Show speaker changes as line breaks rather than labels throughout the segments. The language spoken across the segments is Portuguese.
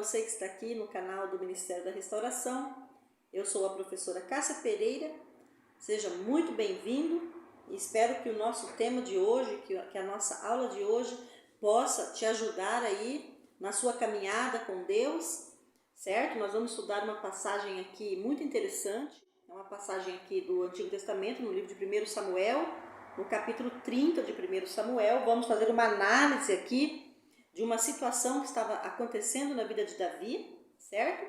você que está aqui no canal do Ministério da Restauração. Eu sou a professora Cássia Pereira. Seja muito bem-vindo e espero que o nosso tema de hoje, que a nossa aula de hoje possa te ajudar aí na sua caminhada com Deus, certo? Nós vamos estudar uma passagem aqui muito interessante. É uma passagem aqui do Antigo Testamento, no livro de 1 Samuel, no capítulo 30 de 1 Samuel. Vamos fazer uma análise aqui de uma situação que estava acontecendo na vida de Davi, certo?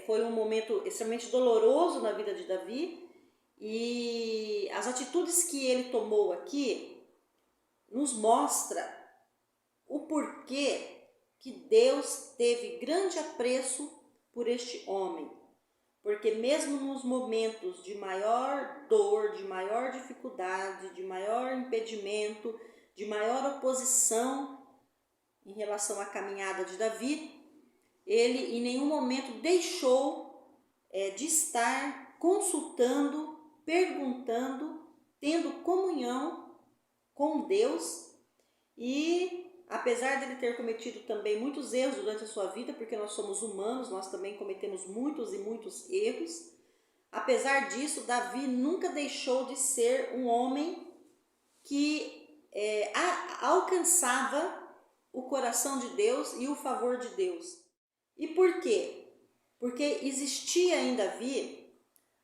Foi um momento extremamente doloroso na vida de Davi e as atitudes que ele tomou aqui nos mostra o porquê que Deus teve grande apreço por este homem. Porque mesmo nos momentos de maior dor, de maior dificuldade, de maior impedimento, de maior oposição em relação à caminhada de Davi, ele em nenhum momento deixou de estar consultando, perguntando, tendo comunhão com Deus. E apesar de ele ter cometido também muitos erros durante a sua vida, porque nós somos humanos, nós também cometemos muitos e muitos erros, apesar disso, Davi nunca deixou de ser um homem que alcançava o coração de Deus e o favor de Deus. E por quê? Porque existia em Davi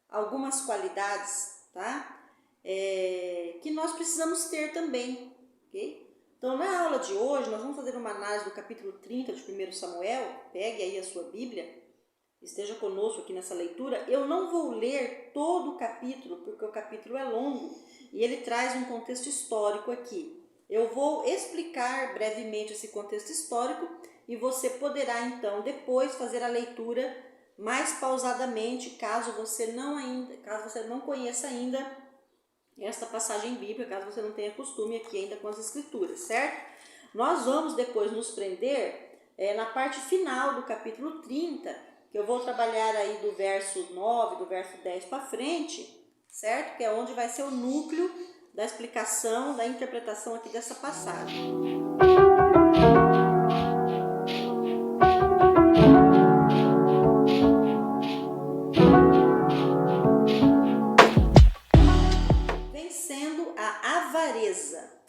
algumas qualidades, tá? Que nós precisamos ter também, ok? Então, na aula de hoje, nós vamos fazer uma análise do capítulo 30 de 1 Samuel. Pegue aí a sua Bíblia, esteja conosco aqui nessa leitura. Eu não vou ler todo o capítulo, porque o capítulo é longo e ele traz um contexto histórico aqui. Eu vou explicar brevemente esse contexto histórico e você poderá, então, depois fazer a leitura mais pausadamente, caso você não conheça ainda esta passagem bíblica, caso você não tenha costume aqui ainda com as escrituras, certo? Nós vamos depois nos prender na parte final do capítulo 30, que eu vou trabalhar aí do verso 9, do verso 10 para frente, certo? Que é onde vai ser o núcleo da explicação, da interpretação aqui dessa passagem.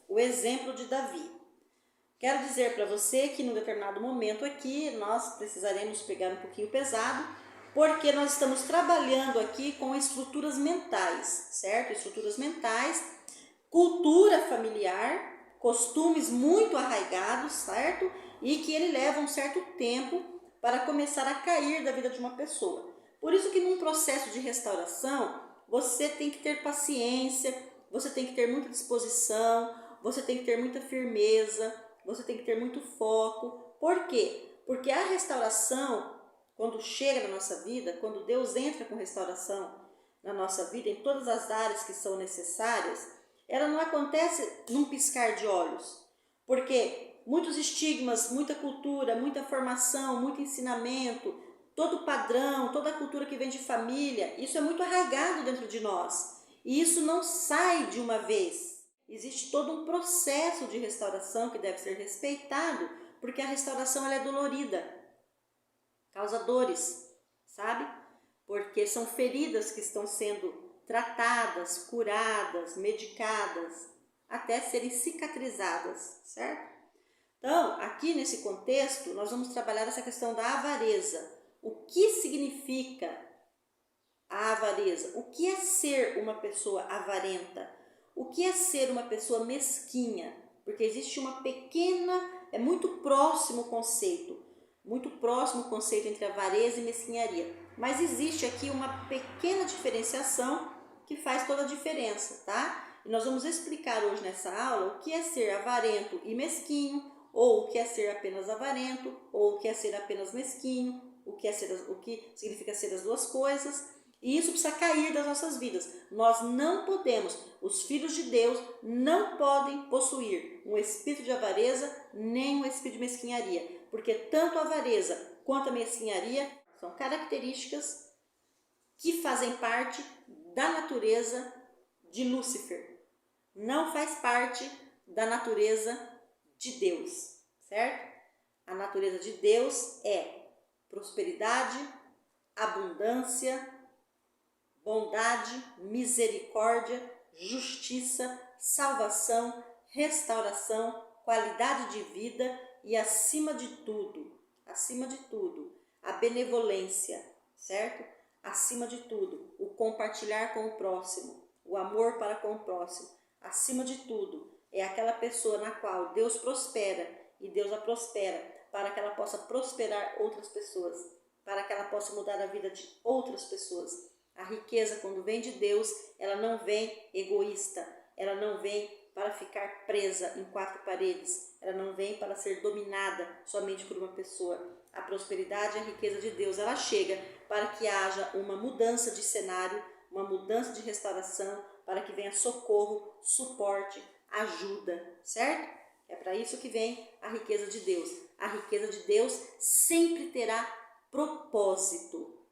O exemplo de Davi. Quero dizer para você que num determinado momento aqui nós precisaremos pegar um pouquinho pesado, porque nós estamos trabalhando aqui com estruturas mentais, certo? Estruturas mentais, cultura familiar, costumes muito arraigados, certo? E que ele leva um certo tempo para começar a cair da vida de uma pessoa. Por isso que num processo de restauração, você tem que ter paciência, você tem que ter muita disposição, você tem que ter muita firmeza, você tem que ter muito foco. Por quê? Porque a restauração, quando chega na nossa vida, quando Deus entra com restauração na nossa vida, em todas as áreas que são necessárias, ela não acontece num piscar de olhos. Porque muitos estigmas, muita cultura, muita formação, muito ensinamento, todo padrão, toda a cultura que vem de família, isso é muito arraigado dentro de nós. E isso não sai de uma vez. Existe todo um processo de restauração que deve ser respeitado, porque a restauração ela é dolorida, causa dores, sabe? Porque são feridas que estão sendo tratadas, curadas, medicadas, até serem cicatrizadas, certo? Então, aqui nesse contexto, nós vamos trabalhar essa questão da avareza. O que significa a avareza? O que é ser uma pessoa avarenta? O que é ser uma pessoa mesquinha? Porque existe uma pequena, muito próximo o conceito entre avareza e mesquinharia. Mas existe aqui uma pequena diferenciação que faz toda a diferença, tá? E nós vamos explicar hoje nessa aula o que é ser avarento e mesquinho, ou o que é ser apenas avarento, ou o que é ser apenas mesquinho, o que significa ser as duas coisas. E isso precisa cair das nossas vidas. Nós não podemos, os filhos de Deus não podem possuir um espírito de avareza nem um espírito de mesquinharia. Porque tanto a avareza quanto a mesquinharia são características que fazem parte da natureza de Lúcifer. Não faz parte da natureza de Deus, certo? A natureza de Deus é prosperidade, abundância, bondade, misericórdia, justiça, salvação, restauração, qualidade de vida e acima de tudo, a benevolência, certo? Acima de tudo, o compartilhar com o próximo, o amor para com o próximo. Acima de tudo, é aquela pessoa na qual Deus prospera e Deus a prospera para que ela possa prosperar outras pessoas, para que ela possa mudar a vida de outras pessoas. A riqueza, quando vem de Deus, ela não vem egoísta, ela não vem para ficar presa em quatro paredes, ela não vem para ser dominada somente por uma pessoa. A prosperidade e a riqueza de Deus, ela chega para que haja uma mudança de cenário, uma mudança de restauração, para que venha socorro, suporte, ajuda, certo? É para isso que vem a riqueza de Deus. A riqueza de Deus sempre terá propósito,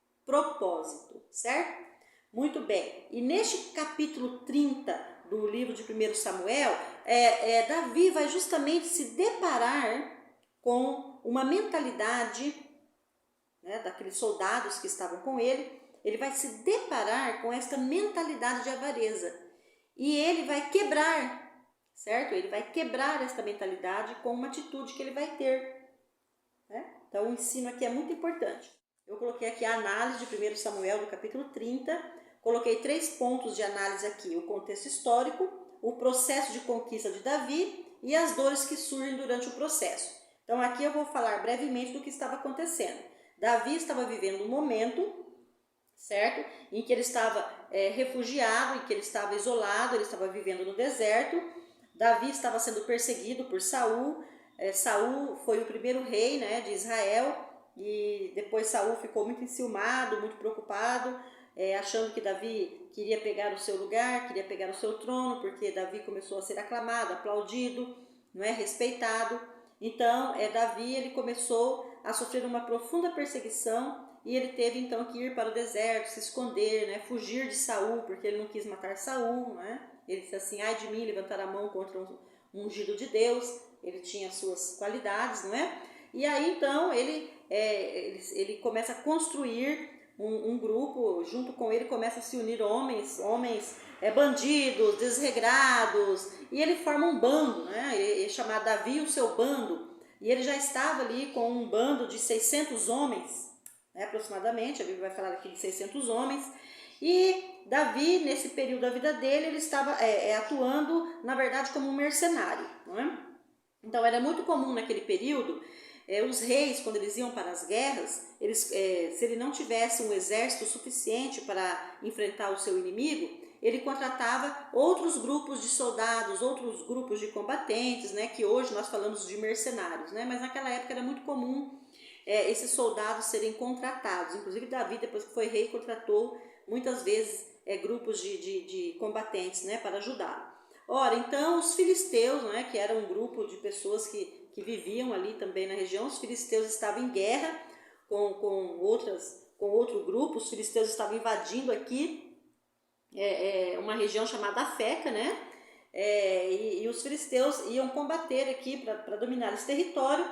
certo? Muito bem, e neste capítulo 30 do livro de 1 Samuel, Davi vai justamente se deparar com uma mentalidade, né, daqueles soldados que estavam com ele vai se deparar com esta mentalidade de avareza. E ele vai quebrar, certo? Ele vai quebrar esta mentalidade com uma atitude que ele vai ter. Né? Então o ensino aqui é muito importante. Eu coloquei aqui a análise de 1 Samuel, do capítulo 30. Coloquei 3 pontos de análise aqui. O contexto histórico, o processo de conquista de Davi e as dores que surgem durante o processo. Então aqui eu vou falar brevemente do que estava acontecendo. Davi estava vivendo um momento, certo? Em que ele estava refugiado, em que ele estava isolado, ele estava vivendo no deserto. Davi estava sendo perseguido por Saul. Saul foi o primeiro rei, né, de Israel, e depois Saul ficou muito enciumado, muito preocupado, achando que Davi queria pegar o seu lugar, queria pegar o seu trono, porque Davi começou a ser aclamado, aplaudido, não é, respeitado. Então, Davi ele começou a sofrer uma profunda perseguição e ele teve então que ir para o deserto, se esconder, né, fugir de Saul, porque ele não quis matar Saul, né? Ele disse assim: ai de mim, levantar a mão contra um ungido de Deus. Ele tinha suas qualidades, não é? E aí então ele começa a construir um grupo, junto com ele começa a se unir homens bandidos, desregrados, e ele forma um bando, né? Ele chama Davi o seu bando, e ele já estava ali com um bando de 600 homens, né, aproximadamente, a Bíblia vai falar aqui de 600 homens, e Davi, nesse período da vida dele, ele estava atuando, na verdade, como um mercenário, não é? Então, era muito comum naquele período, os reis, quando eles iam para as guerras, se ele não tivesse um exército suficiente para enfrentar o seu inimigo, ele contratava outros grupos de soldados, outros grupos de combatentes, né, que hoje nós falamos de mercenários, né, mas naquela época era muito comum esses soldados serem contratados. Inclusive Davi, depois que foi rei, contratou muitas vezes grupos de combatentes, né, para ajudá-lo. Ora, então os filisteus, né, que eram um grupo de pessoas que viviam ali também na região, os filisteus estavam em guerra com outro grupo, os filisteus estavam invadindo aqui uma região chamada Afeca, né? E os filisteus iam combater aqui para dominar esse território,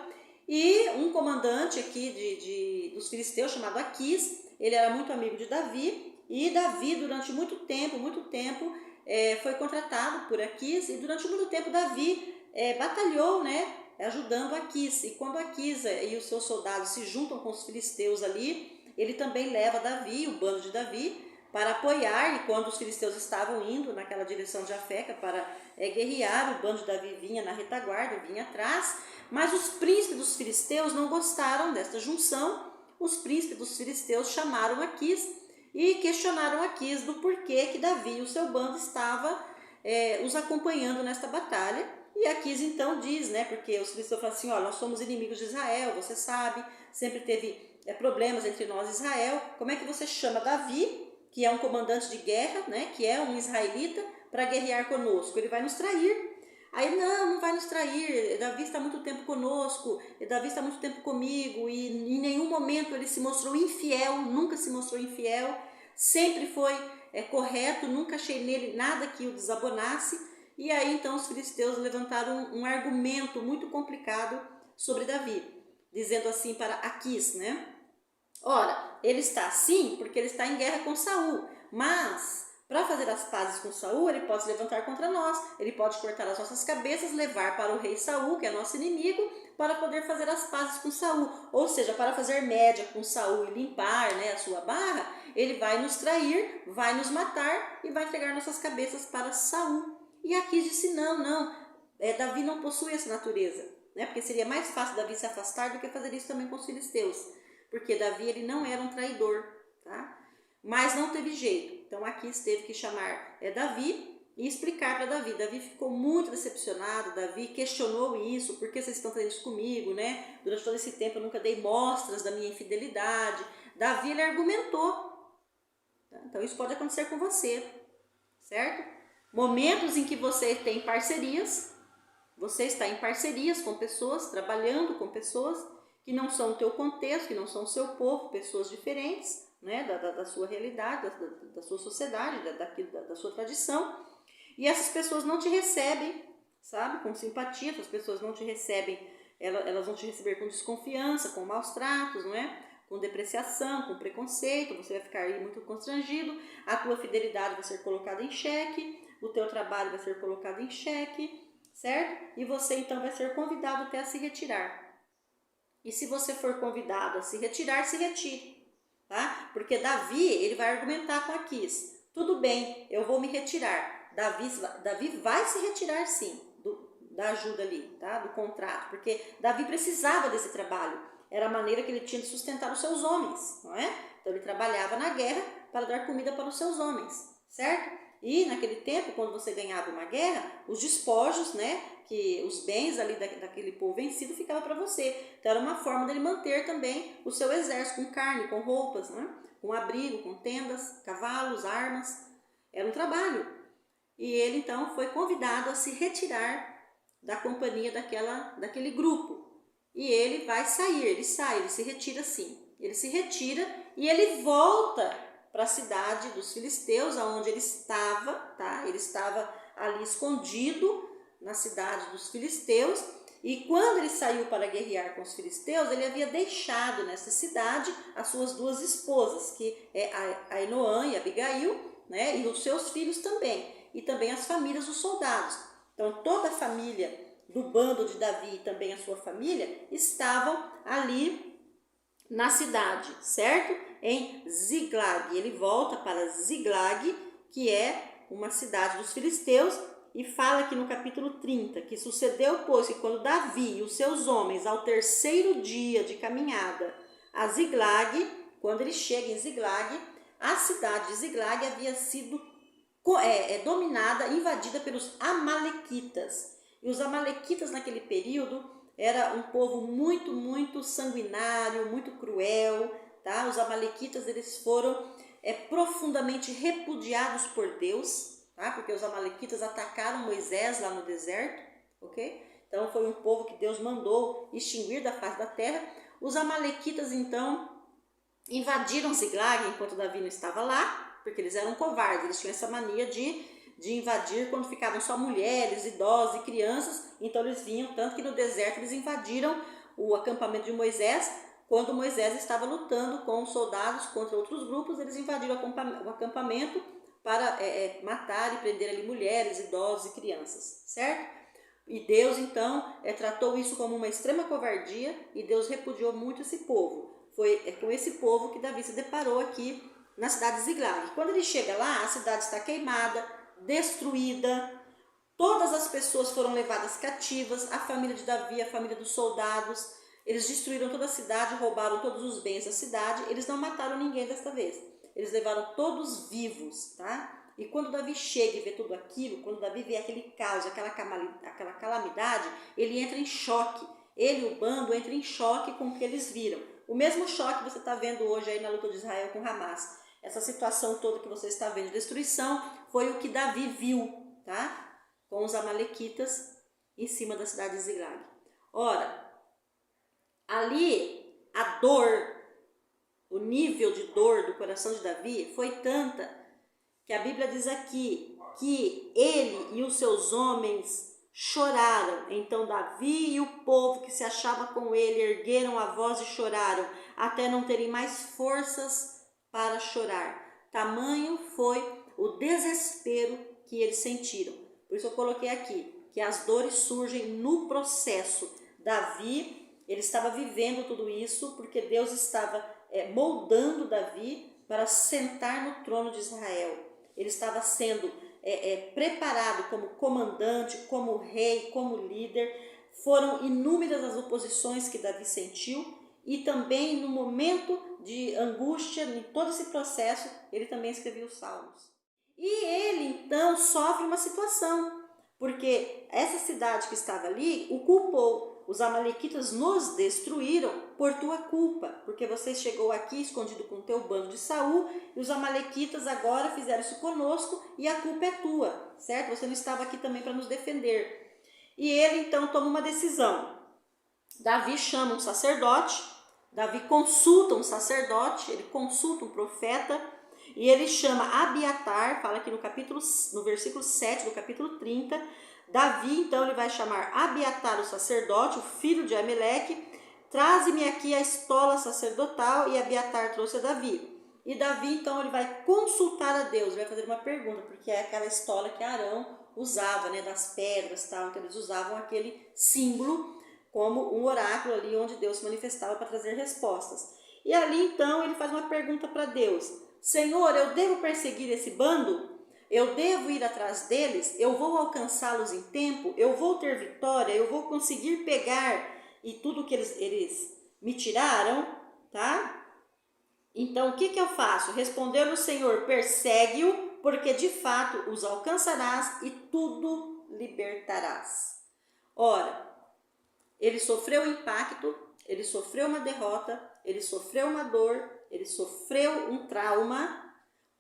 e um comandante aqui dos filisteus chamado Aquis, ele era muito amigo de Davi, e Davi durante muito tempo foi contratado por Aquis, e durante muito tempo Davi batalhou, né, ajudando Aquis. E quando Aquis e os seus soldados se juntam com os filisteus ali, ele também leva Davi, o bando de Davi, para apoiar. E quando os filisteus estavam indo naquela direção de Afeca para guerrear, o bando de Davi vinha na retaguarda, vinha atrás. Mas os príncipes dos filisteus não gostaram desta junção. Os príncipes dos filisteus chamaram Aquis e questionaram Aquis do porquê que Davi e o seu bando estava os acompanhando nesta batalha. E Aquis então diz, né, porque os filisteus falam assim: olha, nós somos inimigos de Israel, você sabe, sempre teve problemas entre nós e Israel, como é que você chama Davi, que é um comandante de guerra, né, que é um israelita, para guerrear conosco? Ele vai nos trair. Aí, não vai nos trair, Davi está muito tempo conosco, Davi está muito tempo comigo, e em nenhum momento ele se mostrou infiel, nunca se mostrou infiel, sempre foi correto, nunca achei nele nada que o desabonasse. E aí então os filisteus levantaram um argumento muito complicado sobre Davi. dizendo assim para Aquis, né? Ora, ele está assim porque ele está em guerra com Saul, mas para fazer as pazes com Saul, ele pode se levantar contra nós, ele pode cortar as nossas cabeças, levar para o rei Saul, que é nosso inimigo, para poder fazer as pazes com Saul. Ou seja, para fazer média com Saul e limpar, né, a sua barra, ele vai nos trair, vai nos matar e vai entregar nossas cabeças para Saul. E aqui disse, não, Davi não possui essa natureza, né, porque seria mais fácil Davi se afastar do que fazer isso também com os filisteus, porque Davi ele não era um traidor, tá? Mas não teve jeito. Então Aquis teve que chamar Davi e explicar para Davi. Davi ficou muito decepcionado, Davi questionou isso, por que vocês estão fazendo isso comigo, né? Durante todo esse tempo eu nunca dei mostras da minha infidelidade. Davi ele argumentou. Tá? Então isso pode acontecer com você, certo? Momentos em que você tem parcerias, você está em parcerias com pessoas, trabalhando com pessoas que não são o teu contexto, que não são o seu povo, pessoas diferentes, né, da sua realidade, da sua sociedade, da sua tradição, e essas pessoas não te recebem, sabe, com simpatia, essas pessoas não te recebem, elas vão te receber com desconfiança, com maus tratos, não é? Com depreciação, com preconceito, você vai ficar aí muito constrangido, a tua fidelidade vai ser colocada em xeque, o teu trabalho vai ser colocado em xeque, certo? E você então vai ser convidado até a se retirar. E se você for convidado a se retirar, se retire. Tá? Porque Davi, ele vai argumentar com Aquis. Tudo bem, eu vou me retirar. Davi vai se retirar sim, da ajuda ali, tá? Do contrato. Porque Davi precisava desse trabalho. Era a maneira que ele tinha de sustentar os seus homens, não é? Então ele trabalhava na guerra para dar comida para os seus homens, certo? E naquele tempo, quando você ganhava uma guerra, os despojos, né? Que os bens ali daquele povo vencido ficava para você. Então era uma forma dele manter também o seu exército com carne, com roupas, né? Com abrigo, com tendas, cavalos, armas. Era um trabalho. E ele então foi convidado a se retirar da companhia daquele grupo. E ele vai sair, ele se retira sim. Ele se retira e ele volta para a cidade dos filisteus, aonde ele estava, tá? Ele estava ali escondido na cidade dos filisteus, e quando ele saiu para guerrear com os filisteus, ele havia deixado nessa cidade as suas duas esposas, que é a Ainoã e a Abigail, né, e os seus filhos também, e também as famílias dos soldados. Então toda a família do bando de Davi e também a sua família estavam ali na cidade, certo? Em Ziglag. Ele volta para Ziglag, que é uma cidade dos filisteus, e fala aqui no capítulo 30, que sucedeu, pois, que quando Davi e os seus homens, ao terceiro dia de caminhada a Ziglag, quando ele chega em Ziglag, a cidade de Ziglag havia sido dominada, invadida pelos amalequitas. E os amalequitas naquele período era um povo muito, muito sanguinário, muito cruel, tá? Os amalequitas eles foram profundamente repudiados por Deus, tá? Porque os amalequitas atacaram Moisés lá no deserto, ok? Então foi um povo que Deus mandou extinguir da face da terra. Os amalequitas então invadiram Ziglag enquanto Davi não estava lá, porque eles eram covardes, eles tinham essa mania de invadir quando ficavam só mulheres, idosos e crianças. Então eles vinham, tanto que no deserto eles invadiram o acampamento de Moisés. Quando Moisés estava lutando com os soldados contra outros grupos, eles invadiram o acampamento para matar e prender ali mulheres, idosos e crianças, certo? E Deus então tratou isso como uma extrema covardia, e Deus repudiou muito esse povo. Foi com esse povo que Davi se deparou aqui na cidade de Ziglag. Quando ele chega lá, a cidade está queimada, destruída, todas as pessoas foram levadas cativas, a família de Davi, a família dos soldados, eles destruíram toda a cidade, roubaram todos os bens da cidade. Eles não mataram ninguém desta vez, eles levaram todos vivos, tá? E quando Davi chega e vê tudo aquilo, quando Davi vê aquele caos, aquela calamidade, ele entra em choque. Ele e o bando entram em choque com o que eles viram. O mesmo choque que você está vendo hoje aí na luta de Israel com Hamas. Essa situação toda que você está vendo de destruição foi o que Davi viu, tá? Com os amalequitas em cima da cidade de Ziglag. Ora, ali a dor, o nível de dor do coração de Davi foi tanta que a Bíblia diz aqui que ele e os seus homens choraram. Então Davi e o povo que se achava com ele ergueram a voz e choraram, até não terem mais forças para chorar. Tamanho foi o desespero que eles sentiram. Por isso eu coloquei aqui, que as dores surgem no processo. Davi, ele estava vivendo tudo isso, porque Deus estava moldando Davi para sentar no trono de Israel. Ele estava sendo preparado como comandante, como rei, como líder. Foram inúmeras as oposições que Davi sentiu, e também no momento de angústia, em todo esse processo, ele também escrevia os salmos. E ele então sofre uma situação, porque essa cidade que estava ali o culpou. Os amalequitas nos destruíram por tua culpa, porque você chegou aqui escondido com o teu bando de Saul, e os amalequitas agora fizeram isso conosco, e a culpa é tua, certo? Você não estava aqui também para nos defender. E ele então toma uma decisão. Davi chama um sacerdote, Davi consulta um sacerdote, ele consulta um profeta, e ele chama Abiatar, fala aqui no versículo 7 do capítulo 30, Davi, então, ele vai chamar Abiatar, o sacerdote, o filho de Ameleque, traze-me aqui a estola sacerdotal, e Abiatar trouxe a Davi. E Davi, então, ele vai consultar a Deus, vai fazer uma pergunta, porque é aquela estola que Arão usava, né, das pedras, tal, então eles usavam aquele símbolo como um oráculo ali onde Deus se manifestava para trazer respostas. E ali, então, ele faz uma pergunta para Deus: Senhor, eu devo perseguir esse bando? Eu devo ir atrás deles? Eu vou alcançá-los em tempo? Eu vou ter vitória? Eu vou conseguir pegar e tudo que eles me tiraram? Tá? Então, o que eu faço? Respondeu o Senhor: persegue-o, porque de fato os alcançarás e tudo libertarás. Ora, ele sofreu um impacto, ele sofreu uma derrota, ele sofreu uma dor, ele sofreu um trauma.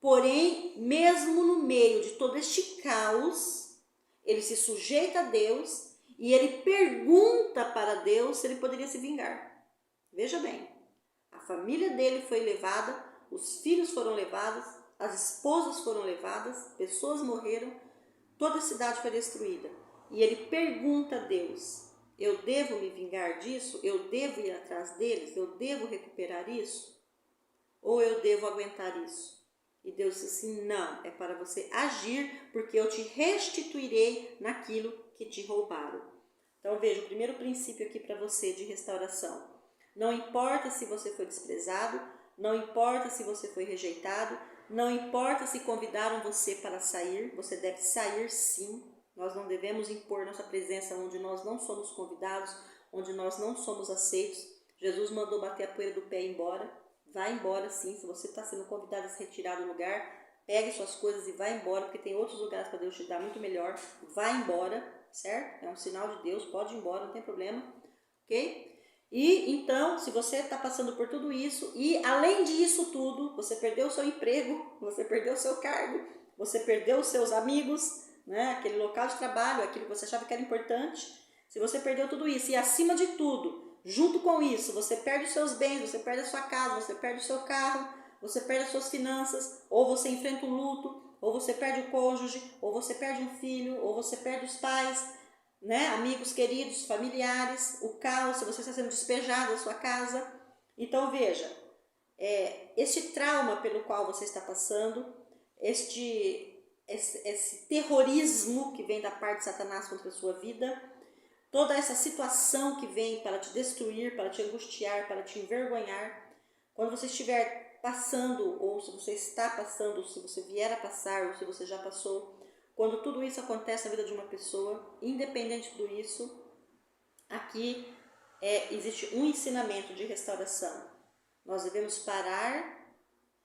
Porém, mesmo no meio de todo este caos, ele se sujeita a Deus e ele pergunta para Deus se ele poderia se vingar. Veja bem, a família dele foi levada, os filhos foram levados, as esposas foram levadas, pessoas morreram, toda a cidade foi destruída. E ele pergunta a Deus: eu devo me vingar disso? Eu devo ir atrás deles? Eu devo recuperar isso? Ou eu devo aguentar isso? E Deus disse assim: não, é para você agir, porque eu te restituirei naquilo que te roubaram. Então veja, o primeiro princípio aqui para você de restauração: não importa se você foi desprezado, não importa se você foi rejeitado, não importa se convidaram você para sair, você deve sair sim. Nós não devemos impor nossa presença onde nós não somos convidados, onde nós não somos aceitos. Jesus mandou bater a poeira do pé e ir embora. Vá embora sim, se você está sendo convidado a se retirar do lugar, pegue suas coisas e vá embora, porque tem outros lugares para Deus te dar muito melhor. Vá embora, certo? É um sinal de Deus, pode ir embora, não tem problema, ok? E então, se você está passando por tudo isso, e além disso tudo, você perdeu o seu emprego, você perdeu o seu cargo, você perdeu os seus amigos, né? Aquele local de trabalho, aquilo que você achava que era importante, se você perdeu tudo isso, e acima de tudo, junto com isso, você perde os seus bens, você perde a sua casa, você perde o seu carro, você perde as suas finanças, ou você enfrenta um luto, ou você perde o cônjuge, ou você perde um filho, ou você perde os pais, né? Amigos queridos, familiares, o caos, se você está sendo despejado da sua casa. Então veja, este trauma pelo qual você está passando, esse terrorismo que vem da parte de Satanás contra a sua vida, toda essa situação que vem para te destruir, para te angustiar, para te envergonhar, quando você estiver passando, ou se você está passando, ou se você vier a passar, ou se você já passou, quando tudo isso acontece na vida de uma pessoa, independente de tudo isso, aqui existe um ensinamento de restauração. Nós devemos parar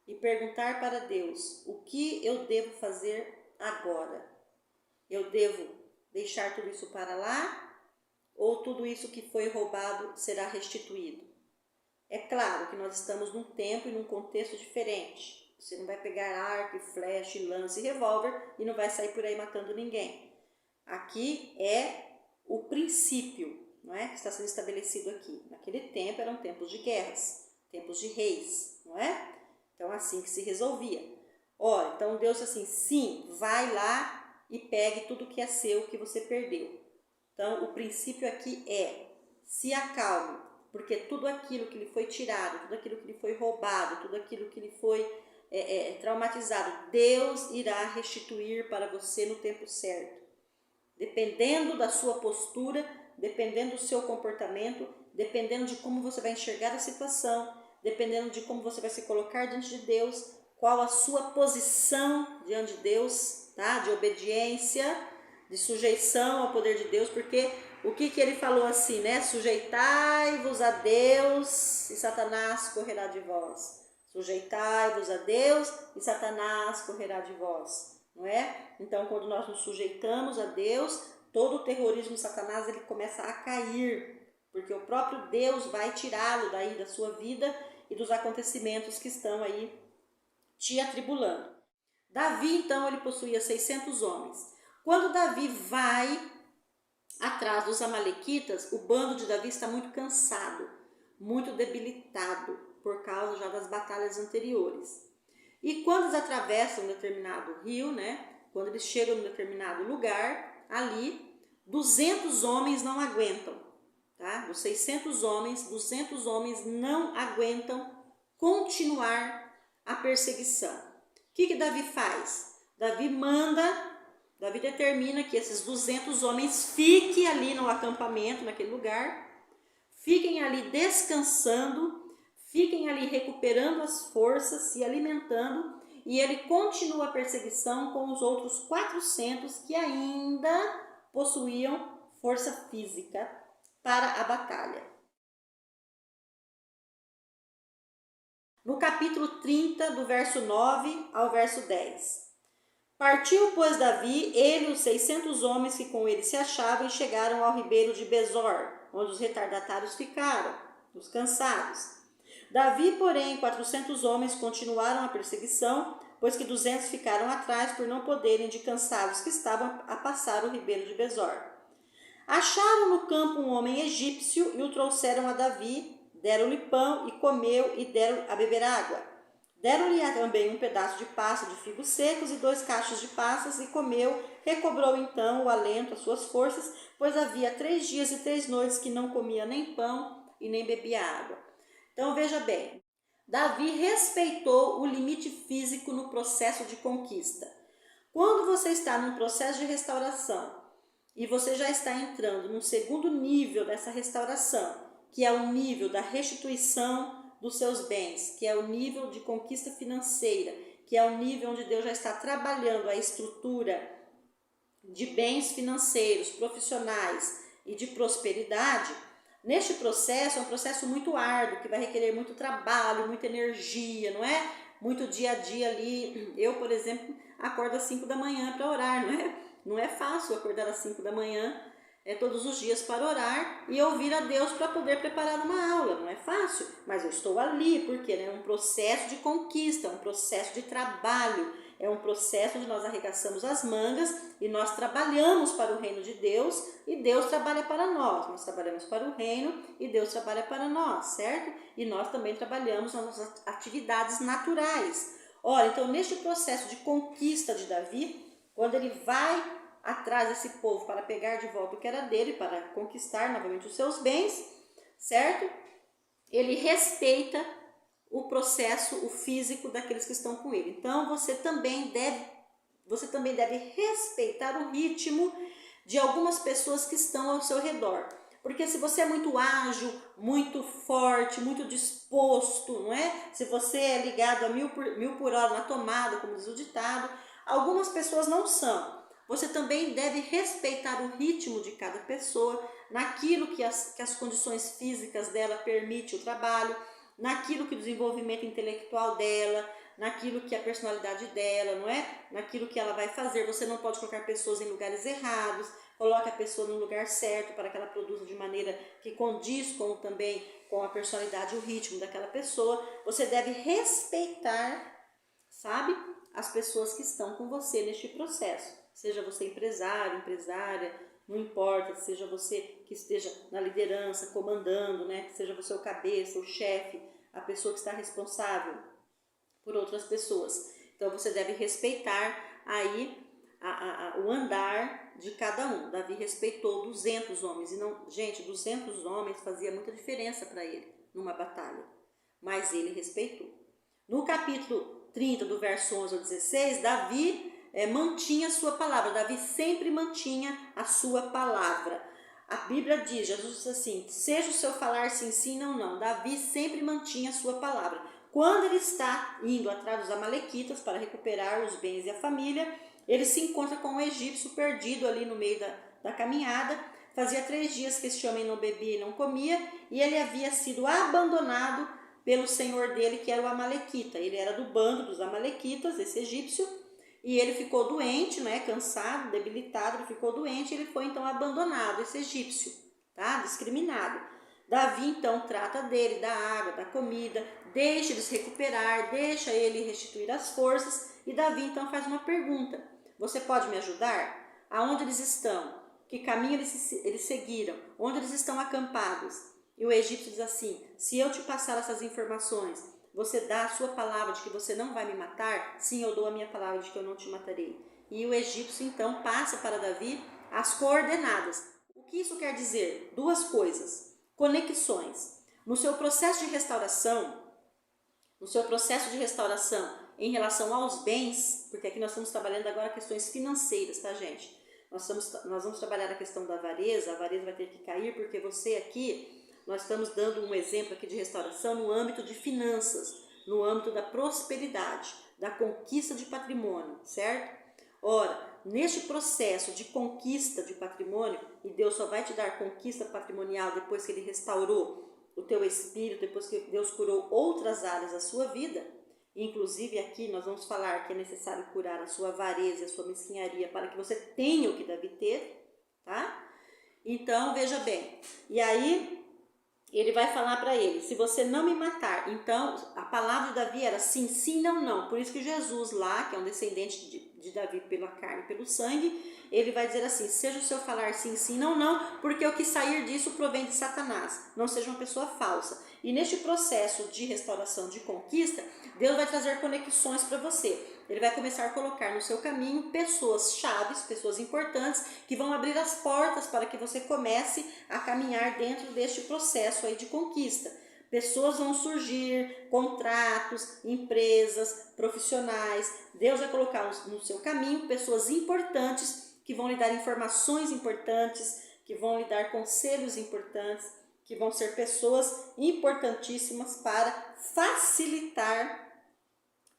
e perguntar para Deus: o que eu devo fazer agora? Eu devo deixar tudo isso para lá? Ou tudo isso que foi roubado será restituído? É claro que nós estamos num tempo e num contexto diferente. Você não vai pegar arco, flecha, lance e revólver e não vai sair por aí matando ninguém. Aqui é o princípio, não é, que está sendo estabelecido aqui. Naquele tempo eram tempos de guerras, tempos de reis, não é? Então assim que se resolvia. Então Deus assim: sim, vai lá e pegue tudo que é seu, que você perdeu. Então, o princípio aqui é: se acalme, porque tudo aquilo que lhe foi tirado, tudo aquilo que lhe foi roubado, tudo aquilo que lhe foi traumatizado, Deus irá restituir para você no tempo certo. Dependendo da sua postura, dependendo do seu comportamento, dependendo de como você vai enxergar a situação, dependendo de como você vai se colocar diante de Deus, qual a sua posição diante de Deus, tá? De obediência, de sujeição ao poder de Deus, porque o que ele falou assim, né? Sujeitai-vos a Deus e Satanás correrá de vós. Sujeitai-vos a Deus e Satanás correrá de vós, não é? Então, quando nós nos sujeitamos a Deus, todo o terrorismo de Satanás ele começa a cair, porque o próprio Deus vai tirá-lo daí da sua vida e dos acontecimentos que estão aí te atribulando. Davi, então, ele possuía 600 homens. Quando Davi vai atrás dos amalequitas, o bando de Davi está muito cansado, muito debilitado, por causa já das batalhas anteriores. E quando eles atravessam um determinado rio, né, quando eles chegam em um determinado lugar, ali, 200 homens não aguentam, tá? Dos 600 homens, 200 homens não aguentam continuar a perseguição. O que Davi faz? Davi determina que esses 200 homens fiquem ali no acampamento, naquele lugar, fiquem ali descansando, fiquem ali recuperando as forças, se alimentando, e ele continua a perseguição com os outros 400 que ainda possuíam força física para a batalha. No capítulo 30, do verso 9 ao verso 10. Partiu, pois, Davi, ele e os 600 homens que com ele se achavam, e chegaram ao ribeiro de Besor, onde os retardatários ficaram, os cansados. Davi, porém, e 400 homens continuaram a perseguição, pois que 200 ficaram atrás por não poderem, de cansados que estavam, a passar o ribeiro de Besor. Acharam no campo um homem egípcio e o trouxeram a Davi, deram-lhe pão e comeu e deram a beber água. Deram-lhe também um pedaço de passa de figos secos e 2 cachos de passas, e comeu, recobrou então o alento, as suas forças, pois havia 3 dias e 3 noites que não comia nem pão e nem bebia água. Então veja bem, Davi respeitou o limite físico no processo de conquista. Quando você está num processo de restauração e você já está entrando num segundo nível dessa restauração, que é o nível da restituição dos seus bens, que é o nível de conquista financeira, que é o nível onde Deus já está trabalhando a estrutura de bens financeiros, profissionais e de prosperidade. Neste processo, é um processo muito árduo, que vai requerer muito trabalho, muita energia, não é? Muito dia a dia ali. Eu, por exemplo, acordo às 5 da manhã para orar, não é? Não é fácil acordar às 5 da manhã todos os dias para orar e ouvir a Deus para poder preparar uma aula. Não é fácil, mas eu estou ali, porque é um processo de conquista, é um processo de trabalho, é um processo onde nós arregaçamos as mangas e nós trabalhamos para o reino de Deus e Deus trabalha para nós. Nós trabalhamos para o reino e Deus trabalha para nós, certo? E nós também trabalhamos nas nossas atividades naturais. Ora, então, neste processo de conquista de Davi, quando ele vai atrás desse povo para pegar de volta o que era dele, para conquistar novamente os seus bens, certo? Ele respeita o processo, o físico daqueles que estão com ele. Então, você também deve respeitar o ritmo de algumas pessoas que estão ao seu redor. Porque se você é muito ágil, muito forte, muito disposto, não é? Se você é ligado a mil por hora na tomada, como diz o ditado, algumas pessoas não são. Você também deve respeitar o ritmo de cada pessoa, naquilo que as condições físicas dela permitem o trabalho, naquilo que o desenvolvimento intelectual dela, naquilo que a personalidade dela, não é? Naquilo que ela vai fazer. Você não pode colocar pessoas em lugares errados, coloque a pessoa no lugar certo para que ela produza de maneira que condiz também com a personalidade e o ritmo daquela pessoa. Você deve respeitar, sabe, as pessoas que estão com você neste processo. Seja você empresário, empresária, não importa, seja você que esteja na liderança, comandando, né? Seja você o cabeça, o chefe, a pessoa que está responsável por outras pessoas. Então, você deve respeitar aí o andar de cada um. Davi respeitou 200 homens. E não, gente, 200 homens fazia muita diferença para ele numa batalha. Mas ele respeitou. No capítulo 30, do verso 11 ao 16, Davi mantinha a sua palavra. Davi sempre mantinha a sua palavra. A Bíblia diz, Jesus diz assim, seja o seu falar sim, sim, não, não. Davi sempre mantinha a sua palavra. Quando ele está indo atrás dos amalequitas para recuperar os bens e a família, ele se encontra com um egípcio perdido ali no meio da caminhada. Fazia 3 dias que esse homem não bebia e não comia, e ele havia sido abandonado pelo senhor dele, que era o amalequita. Ele era do bando dos amalequitas, esse egípcio, e ele ficou doente, né, cansado, debilitado, ele ficou doente, ele foi então abandonado, esse egípcio, tá? Discriminado. Davi então trata dele, da água, da comida, deixa eles recuperar, deixa ele restituir as forças, e Davi então faz uma pergunta: você pode me ajudar? Aonde eles estão? Que caminho eles seguiram? Onde eles estão acampados? E o egípcio diz assim: se eu te passar essas informações, você dá a sua palavra de que você não vai me matar? Sim, eu dou a minha palavra de que eu não te matarei. E o egípcio então passa para Davi as coordenadas. O que isso quer dizer? 2 coisas. Conexões. No seu processo de restauração em relação aos bens, porque aqui nós estamos trabalhando agora questões financeiras, tá, gente? Nós vamos trabalhar a questão da avareza. A avareza vai ter que cair, porque você aqui, nós estamos dando um exemplo aqui de restauração no âmbito de finanças, no âmbito da prosperidade, da conquista de patrimônio, certo? Ora, neste processo de conquista de patrimônio, e Deus só vai te dar conquista patrimonial depois que Ele restaurou o teu espírito, depois que Deus curou outras áreas da sua vida. Inclusive aqui nós vamos falar que é necessário curar a sua avareza e a sua mesquinharia para que você tenha o que Davi teve, tá? Então, veja bem, e aí ele vai falar para ele: se você não me matar. Então, a palavra de Davi era sim, sim, não, não. Por isso que Jesus lá, que é um descendente de Davi pela carne e pelo sangue, ele vai dizer assim: seja o seu falar sim, sim, não, não, porque o que sair disso provém de Satanás. Não seja uma pessoa falsa. E neste processo de restauração, de conquista, Deus vai trazer conexões para você. Ele vai começar a colocar no seu caminho pessoas chaves, pessoas importantes, que vão abrir as portas para que você comece a caminhar dentro deste processo aí de conquista. Pessoas vão surgir, contratos, empresas, profissionais. Deus vai colocar no seu caminho pessoas importantes que vão lhe dar informações importantes, que vão lhe dar conselhos importantes, que vão ser pessoas importantíssimas para facilitar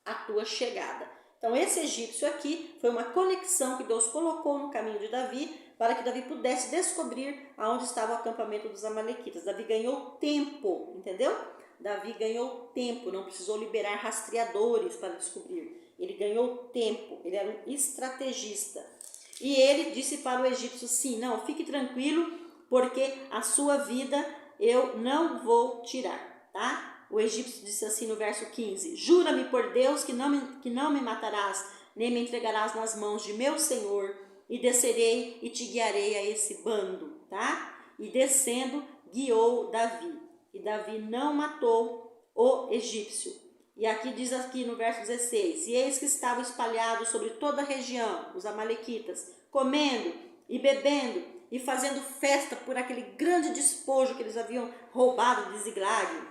a tua chegada. Então, esse egípcio aqui foi uma conexão que Deus colocou no caminho de Davi para que Davi pudesse descobrir aonde estava o acampamento dos amalequitas. Davi ganhou tempo, entendeu? Davi ganhou tempo, não precisou liberar rastreadores para descobrir. Ele ganhou tempo, ele era um estrategista. E ele disse para o egípcio: sim, não, fique tranquilo, porque a sua vida eu não vou tirar, tá? O egípcio disse assim no verso 15: jura-me por Deus que não me matarás, nem me entregarás nas mãos de meu senhor, e descerei e te guiarei a esse bando, tá? E descendo, guiou Davi. E Davi não matou o egípcio. E aqui diz aqui no verso 16: e eis que estavam espalhados sobre toda a região, os amalequitas, comendo e bebendo e fazendo festa por aquele grande despojo que eles haviam roubado de Ziglag,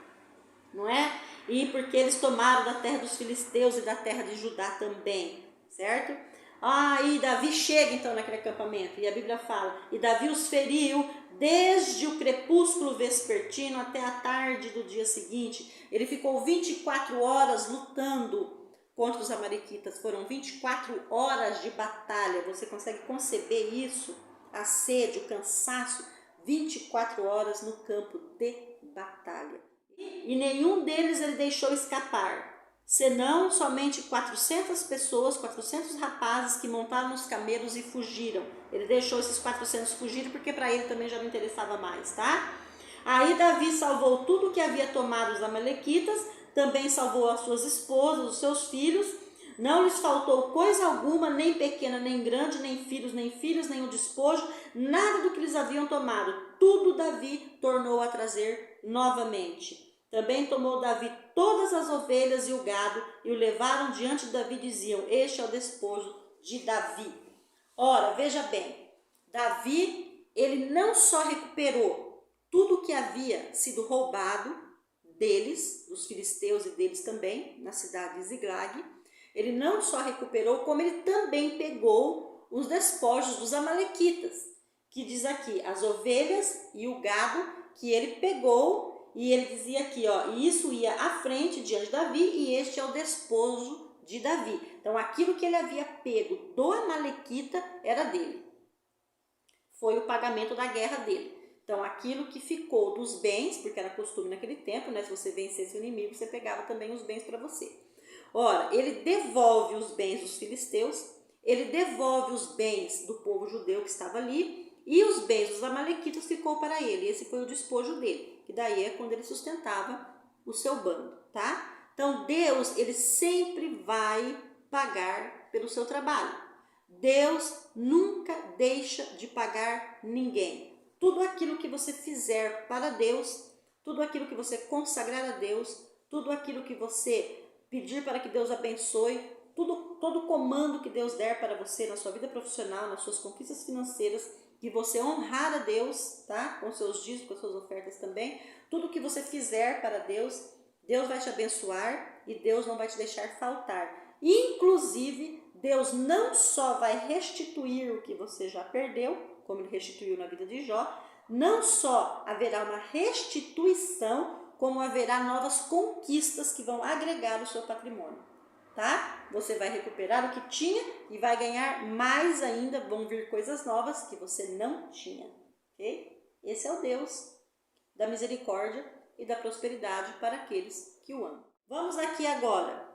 não é? E porque eles tomaram da terra dos filisteus e da terra de Judá também, certo? E Davi chega então naquele acampamento, e a Bíblia fala: e Davi os feriu desde o crepúsculo vespertino até a tarde do dia seguinte. Ele ficou 24 horas lutando contra os amalequitas. Foram 24 horas de batalha. Você consegue conceber isso? A sede, o cansaço, 24 horas no campo de batalha. E nenhum deles ele deixou escapar, senão somente 400 pessoas, 400 rapazes que montaram nos camelos e fugiram. Ele deixou esses 400 fugirem porque para ele também já não interessava mais, tá? Aí Davi salvou tudo que havia tomado os amalequitas, também salvou as suas esposas, os seus filhos. Não lhes faltou coisa alguma, nem pequena, nem grande, nem filhos, nem o despojo, nada do que eles haviam tomado. Tudo Davi tornou a trazer novamente. Também tomou Davi todas as ovelhas e o gado, e o levaram diante de Davi, e diziam: este é o despojo de Davi. Ora, veja bem, Davi, ele não só recuperou tudo que havia sido roubado deles, dos filisteus e deles também, na cidade de Ziglag. Ele não só recuperou, como ele também pegou os despojos dos amalequitas, que diz aqui, as ovelhas e o gado que ele pegou, e ele dizia aqui, ó, e isso ia à frente diante de Davi, e este é o despojo de Davi. Então, aquilo que ele havia pego do amalequita era dele. Foi o pagamento da guerra dele. Então, aquilo que ficou dos bens, porque era costume naquele tempo, né? Se você vencesse o inimigo, você pegava também os bens para você. Ora, ele devolve os bens dos filisteus, ele devolve os bens do povo judeu que estava ali, e os bens dos amalequitas ficou para ele. Esse foi o despojo dele, que daí é quando ele sustentava o seu bando, tá? Então, Deus, ele sempre vai pagar pelo seu trabalho. Deus nunca deixa de pagar ninguém. Tudo aquilo que você fizer para Deus, tudo aquilo que você consagrar a Deus, tudo aquilo que você pedir para que Deus abençoe, todo comando que Deus der para você na sua vida profissional, nas suas conquistas financeiras, que você honrar a Deus, tá? Com seus dízimos, com suas ofertas também, tudo que você fizer para Deus, Deus vai te abençoar e Deus não vai te deixar faltar. Inclusive, Deus não só vai restituir o que você já perdeu, como ele restituiu na vida de Jó, não só haverá uma restituição, como haverá novas conquistas que vão agregar o seu patrimônio, tá? Você vai recuperar o que tinha e vai ganhar mais ainda, vão vir coisas novas que você não tinha, ok? Esse é o Deus da misericórdia e da prosperidade para aqueles que o amam. Vamos aqui agora,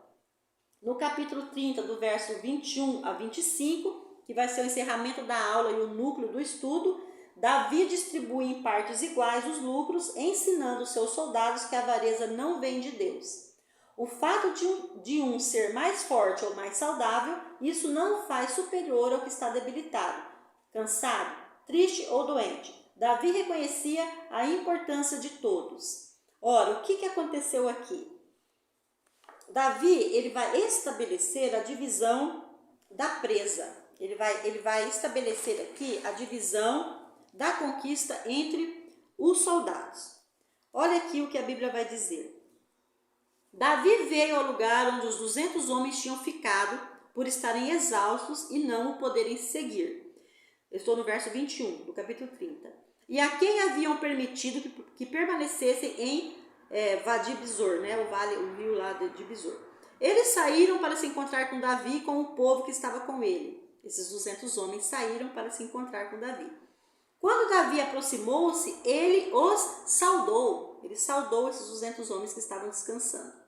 no capítulo 30, do verso 21 a 25, que vai ser o encerramento da aula e o núcleo do estudo. Davi distribui em partes iguais os lucros, ensinando seus soldados que a avareza não vem de Deus. O fato de um ser mais forte ou mais saudável, isso não o faz superior ao que está debilitado, cansado, triste ou doente. Davi reconhecia a importância de todos. Ora, o que aconteceu aqui? Davi, ele vai estabelecer a divisão da presa. Ele vai estabelecer aqui a divisão da conquista entre os soldados. Olha aqui o que a Bíblia vai dizer. Davi veio ao lugar onde os 200 homens tinham ficado por estarem exaustos e não o poderem seguir. Eu estou no verso 21 do capítulo 30. E a quem haviam permitido que permanecessem em Vadibizor, né, o rio lá de Bizor. Eles saíram para se encontrar com Davi e com o povo que estava com ele. Esses 200 homens saíram para se encontrar com Davi. Quando Davi aproximou-se, ele os saudou. Ele saudou esses 200 homens que estavam descansando.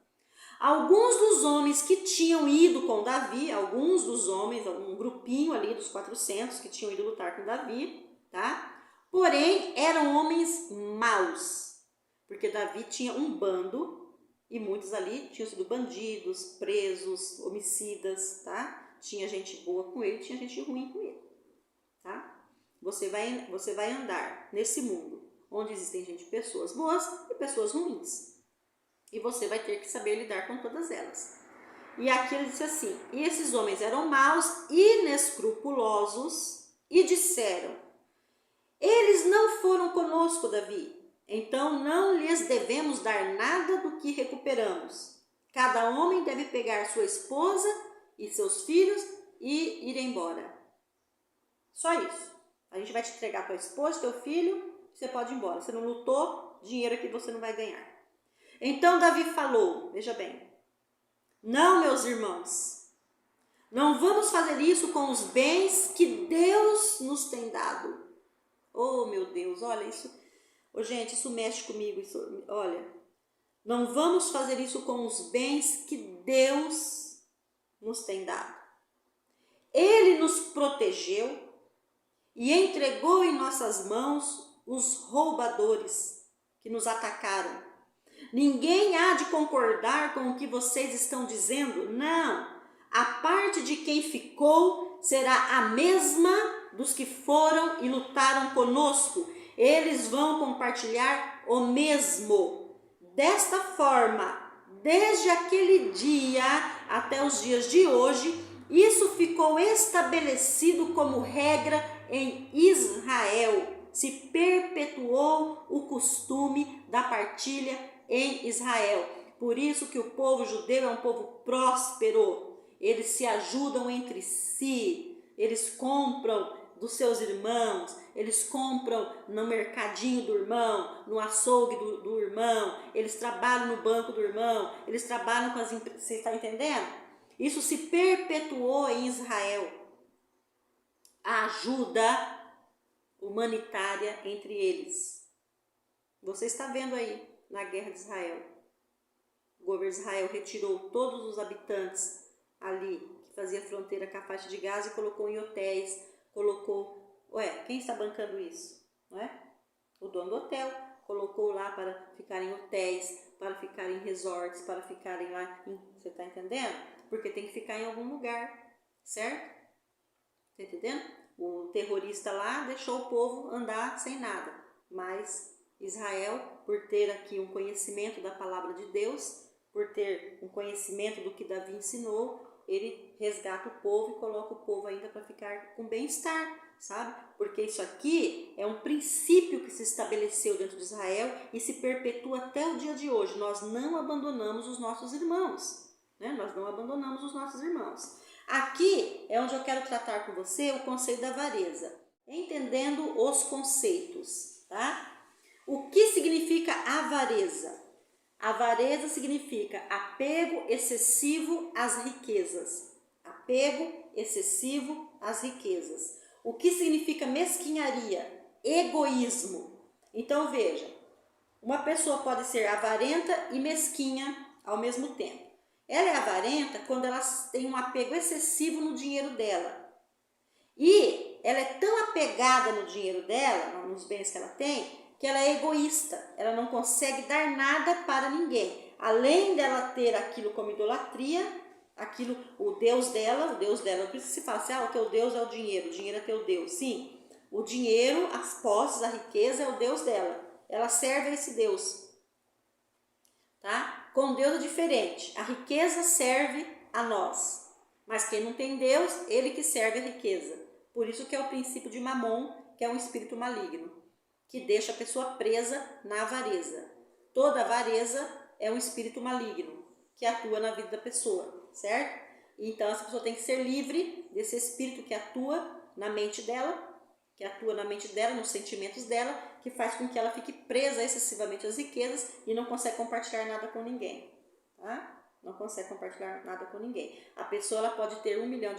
Alguns dos homens que tinham ido com Davi, alguns dos homens, um grupinho ali dos 400 que tinham ido lutar com Davi, tá? Porém, eram homens maus, porque Davi tinha um bando e muitos ali tinham sido bandidos, presos, homicidas, tá? Tinha gente boa com ele, tinha gente ruim com ele, tá? Você vai andar nesse mundo onde existem pessoas boas e pessoas ruins. E você vai ter que saber lidar com todas elas. E aqui ele disse assim, e esses homens eram maus, inescrupulosos, e disseram, eles não foram conosco, Davi, então não lhes devemos dar nada do que recuperamos. Cada homem deve pegar sua esposa e seus filhos e ir embora. Só isso. A gente vai te entregar tua esposa, teu filho, você pode ir embora. Você não lutou, dinheiro aqui você não vai ganhar. Então Davi falou, veja bem, não, meus irmãos, não vamos fazer isso com os bens que Deus nos tem dado. Oh, meu Deus, olha isso. Oh, gente, isso mexe comigo. Olha, não vamos fazer isso com os bens que Deus nos tem dado. Ele nos protegeu e entregou em nossas mãos os roubadores que nos atacaram. Ninguém há de concordar com o que vocês estão dizendo? Não. A parte de quem ficou será a mesma dos que foram e lutaram conosco. Eles vão compartilhar o mesmo. Desta forma, desde aquele dia até os dias de hoje, Isso ficou estabelecido como regra em Israel. Se perpetuou o costume da partilha em Israel. Por isso que o povo judeu é um povo próspero. Eles se ajudam entre si, eles compram dos seus irmãos, eles compram no mercadinho do irmão, no açougue do irmão, eles trabalham no banco do irmão, eles trabalham com as empresas. Você está entendendo? Isso se perpetuou em Israel. A ajuda humanitária entre eles. Você está vendo aí na guerra de Israel. O governo de Israel retirou todos os habitantes ali que fazia fronteira com a faixa de Gaza e colocou em hotéis, quem está bancando isso? Não é? O dono do hotel colocou lá para ficar em hotéis, para ficar em resorts, para ficarem lá, você está entendendo? Porque tem que ficar em algum lugar, certo? Está entendendo? O terrorista lá deixou o povo andar sem nada, mas Israel, por ter aqui um conhecimento da palavra de Deus, por ter um conhecimento do que Davi ensinou, ele resgata o povo e coloca o povo ainda para ficar com bem-estar, sabe? Porque isso aqui é um princípio que se estabeleceu dentro de Israel e se perpetua até o dia de hoje. Nós não abandonamos os nossos irmãos, né? Nós não abandonamos os nossos irmãos. Aqui é onde eu quero tratar com você o conceito da avareza, entendendo os conceitos, tá? O que significa avareza? Avareza significa apego excessivo às riquezas. Apego excessivo às riquezas. O que significa mesquinharia? Egoísmo. Então veja, uma pessoa pode ser avarenta e mesquinha ao mesmo tempo. Ela é avarenta quando ela tem um apego excessivo no dinheiro dela. E ela é tão apegada no dinheiro dela, nos bens que ela tem, que ela é egoísta, ela não consegue dar nada para ninguém. Além dela ter aquilo como idolatria, aquilo, o Deus dela, por isso se fala assim, o teu Deus é o dinheiro é teu Deus. Sim, o dinheiro, as posses, a riqueza é o Deus dela. Ela serve a esse Deus. Tá? Com Deus é diferente, a riqueza serve a nós. Mas quem não tem Deus, ele que serve a riqueza. Por isso que é o princípio de Mamon, que é um espírito maligno, que deixa a pessoa presa na avareza. Toda avareza é um espírito maligno que atua na vida da pessoa, certo? Então essa pessoa tem que ser livre desse espírito que atua na mente dela, nos sentimentos dela, que faz com que ela fique presa excessivamente às riquezas e não consegue compartilhar nada com ninguém, tá? Não consegue compartilhar nada com ninguém. A pessoa ela pode ter R$1 milhão